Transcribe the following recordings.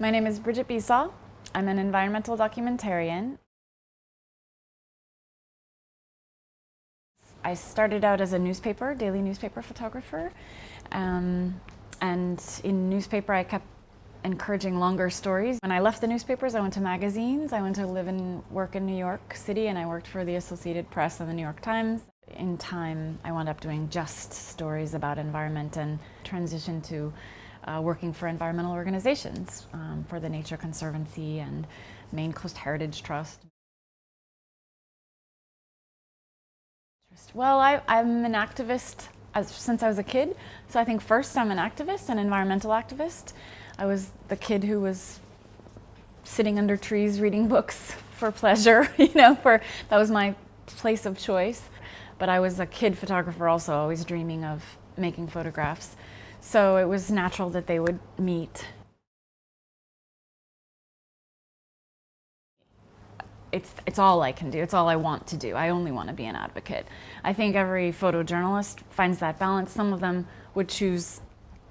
My name is Bridget Besaw. I'm an environmental documentarian. I started out as a daily newspaper photographer. And in newspaper, I kept encouraging longer stories. When I left the newspapers, I went to magazines. I went to live and work in New York City, and I worked for the Associated Press and the New York Times. In time, I wound up doing just stories about environment and transitioned to working for environmental organizations, for the Nature Conservancy and Maine Coast Heritage Trust. Well, I'm an activist since I was a kid. So I think first I'm an activist, an environmental activist. I was the kid who was sitting under trees reading books for pleasure, that was my place of choice. But I was a kid photographer also, always dreaming of making photographs. So it was natural that they would meet. It's all I can do. It's all I want to do. I only want to be an advocate. I think every photojournalist finds that balance. Some of them would choose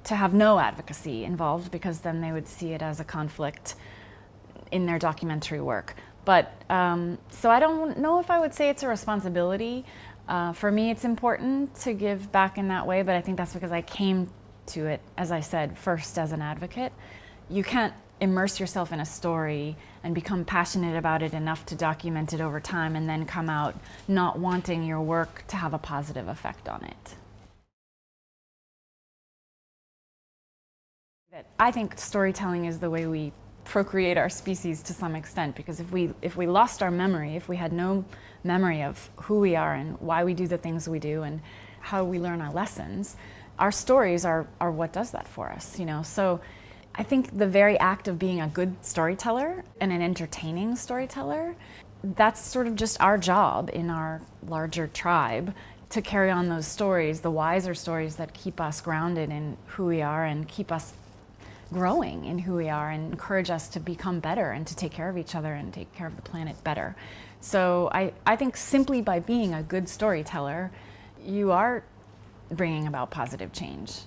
to have no advocacy involved because then they would see it as a conflict in their documentary work. But so I don't know if I would say it's a responsibility. For me, it's important to give back in that way, but I think that's because I came to it, as I said, first as an advocate. You can't immerse yourself in a story and become passionate about it enough to document it over time and then come out not wanting your work to have a positive effect on it. I think storytelling is the way we procreate our species to some extent, because if we lost our memory, if we had no memory of who we are and why we do the things we do and how we learn our lessons, our stories are what does that for us, So I think the very act of being a good storyteller and an entertaining storyteller, that's sort of just our job in our larger tribe, to carry on those stories, the wiser stories that keep us grounded in who we are and keep us growing in who we are and encourage us to become better and to take care of each other and take care of the planet better. So I think simply by being a good storyteller, you are bringing about positive change.